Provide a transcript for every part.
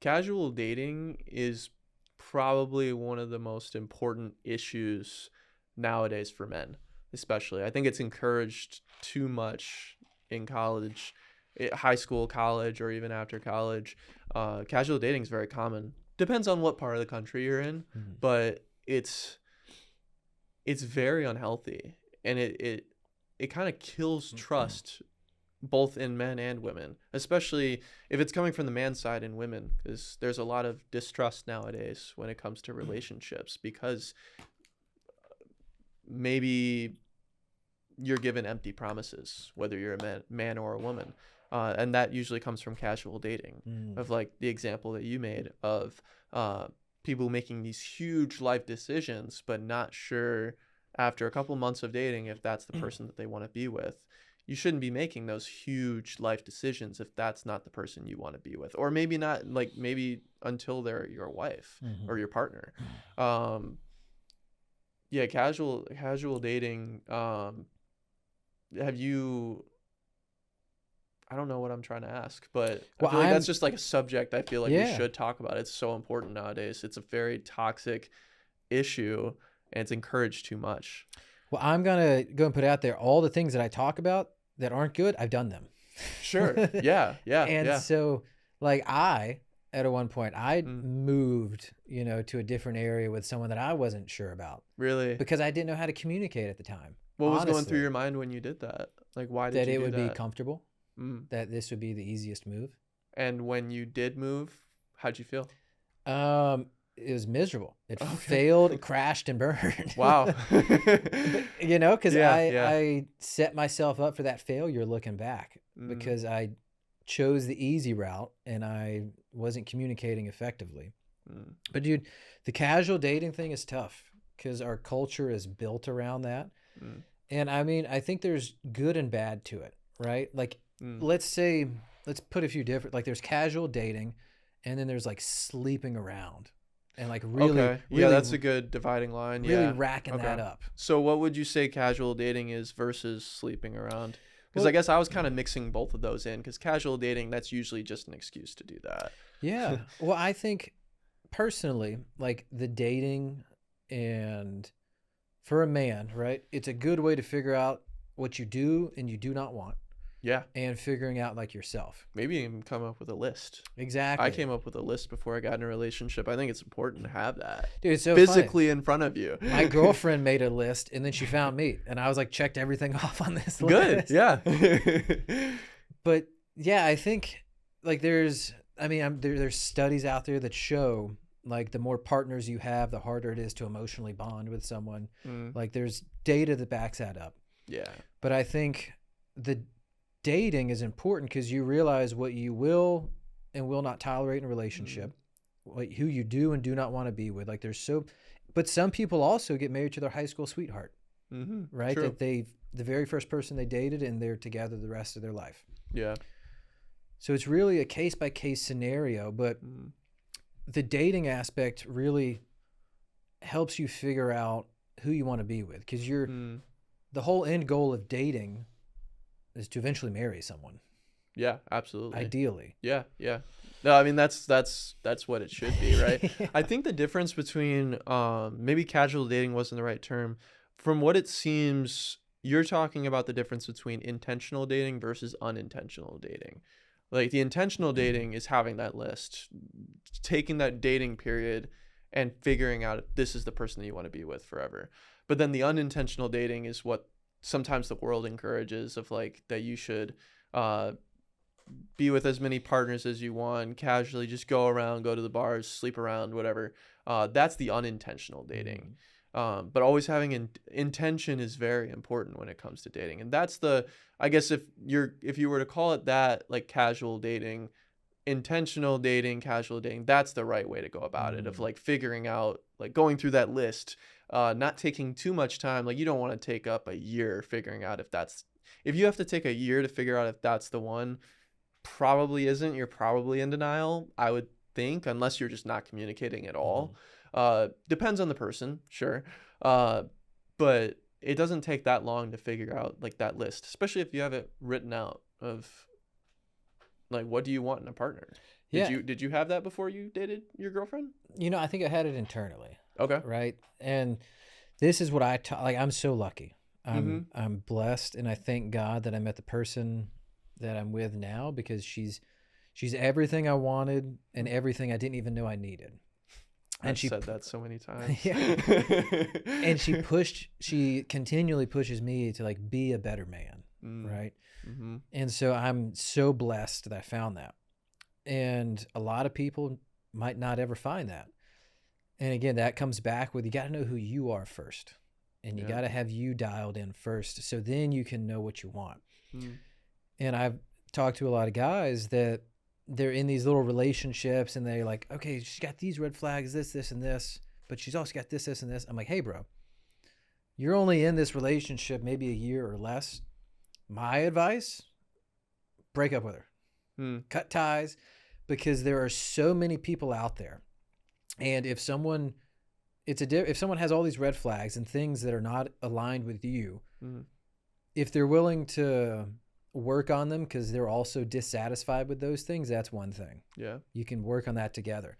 casual dating is probably one of the most important issues nowadays for men, especially. I think it's encouraged too much in college, high school, college, or even after college. Casual dating is very common. Depends on what part of the country you're in, but it's very unhealthy, and it kind of kills trust both in men and women, especially if it's coming from the man's side in women, because there's a lot of distrust nowadays when it comes to relationships, because maybe you're given empty promises, whether you're a man or a woman. And that usually comes from casual dating, of like the example that you made of people making these huge life decisions, but not sure after a couple months of dating if that's the person that they want to be with. You shouldn't be making those huge life decisions if that's not the person you want to be with, or maybe not, like maybe until they're your wife or your partner. Yeah, casual dating. Have you? I don't know what I'm trying to ask, but I feel like that's just like a subject I feel like we should talk about. It's so important nowadays. It's a very toxic issue, and it's encouraged too much. Well, I'm going to go and put out there all the things that I talk about that aren't good. I've done them. Sure. Yeah. And so like at one point I moved, to a different area with someone that I wasn't sure about. Really? Because I didn't know how to communicate at the time. What was going through your mind when you did that? Like, why did you do that? That it would be comfortable. That this would be the easiest move. And when you did move, how'd you feel? It was miserable. It failed, it crashed, and burned. Wow. Because I set myself up for that failure looking back, because I chose the easy route and I wasn't communicating effectively. But dude, the casual dating thing is tough because our culture is built around that. And I mean, I think there's good and bad to it, right? Like, let's put a few different, like there's casual dating and then there's like sleeping around. And like really, that's a good dividing line. Really racking that up. So what would you say casual dating is versus sleeping around? Because I guess I was kind of mixing both of those in, because casual dating, that's usually just an excuse to do that. Yeah. Well, I think personally, like the dating, and for a man, right, it's a good way to figure out what you do and you do not want. Yeah. And figuring out like yourself. Maybe even come up with a list. Exactly. I came up with a list before I got in a relationship. I think it's important to have that. Dude, it's so physically funny. In front of you. My girlfriend made a list and then she found me and I was like, checked everything off on this list. Good. Yeah. But yeah, I think like there's studies out there that show like the more partners you have, the harder it is to emotionally bond with someone. Like there's data that backs that up. Yeah. But I think the dating is important because you realize what you will and will not tolerate in a relationship, like who you do and do not want to be with. Like but some people also get married to their high school sweetheart, right? True. That the very first person they dated and they're together the rest of their life. Yeah. So it's really a case by case scenario, but the dating aspect really helps you figure out who you want to be with, because the whole end goal of dating is to eventually marry someone. Yeah, absolutely. Ideally. Yeah. No, I mean that's what it should be, right? Yeah. I think the difference between maybe casual dating wasn't the right term. From what it seems, you're talking about the difference between intentional dating versus unintentional dating. Like the intentional dating is having that list, taking that dating period and figuring out if this is the person that you want to be with forever. But then the unintentional dating is what sometimes the world encourages, of like that you should be with as many partners as you want, casually just go around, go to the bars, sleep around, whatever. That's the unintentional dating. But always having intention is very important when it comes to dating. And that's I guess if you were to call it that, like casual dating, intentional dating, casual dating, that's the right way to go about it, of like figuring out, like going through that list, not taking too much time. Like you don't want to take up a year figuring out if you have to take a year to figure out if that's the one, probably isn't. You're probably in denial, I would think, unless you're just not communicating at all. Depends on the person, sure. But it doesn't take that long to figure out like that list, especially if you have it written out of like, what do you want in a partner? Did you have that before you dated your girlfriend? I think I had it internally. Okay. Right. And this is what like. I'm so lucky. Mm-hmm. I'm blessed, and I thank God that I met the person that I'm with now, because she's everything I wanted and everything I didn't even know I needed. And I've said that so many times. Yeah. And she continually pushes me to like be a better man. Right. Mm-hmm. And so I'm so blessed that I found that. And a lot of people might not ever find that. And again, that comes back with, you got to know who you are first, and you got to have you dialed in first. So then you can know what you want. And I've talked to a lot of guys that they're in these little relationships, and they're like, okay, she's got these red flags, this, and this, but she's also got this, and this. I'm like, hey, bro, you're only in this relationship maybe a year or less. My advice, break up with her. Cut ties, because there are so many people out there. And if someone has all these red flags and things that are not aligned with you, if they're willing to work on them because they're also dissatisfied with those things, that's one thing. Yeah. You can work on that together.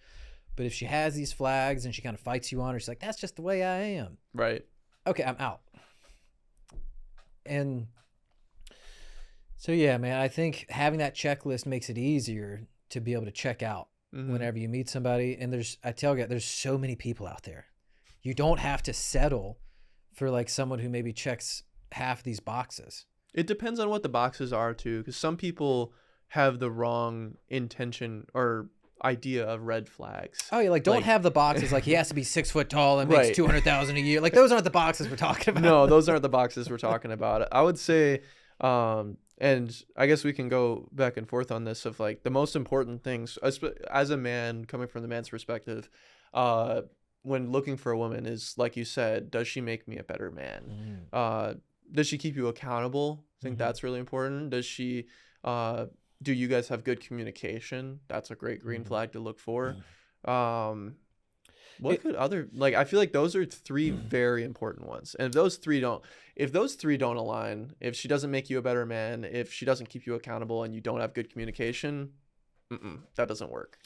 But if she has these flags and she kind of fights you on her, she's like, that's just the way I am. Right. Okay, I'm out. And so, yeah, man, I think having that checklist makes it easier to be able to check out whenever you meet somebody. And I tell you, there's so many people out there. You don't have to settle for like someone who maybe checks half these boxes. It depends on what the boxes are too, because some people have the wrong intention or idea of red flags. Oh yeah, like don't have the boxes like he has to be 6 foot tall and makes $200,000 a year. Like those aren't the boxes we're talking about. No, those aren't the boxes we're talking about. I would say, and I guess we can go back and forth on this, of like the most important things as a man, coming from the man's perspective, when looking for a woman is, like you said, does she make me a better man? Does she keep you accountable? I think that's really important. Does she, do you guys have good communication? That's a great green flag to look for. Could other, like, I feel like those are three very important ones. And if those three don't align, if she doesn't make you a better man, if she doesn't keep you accountable, and you don't have good communication, that doesn't work.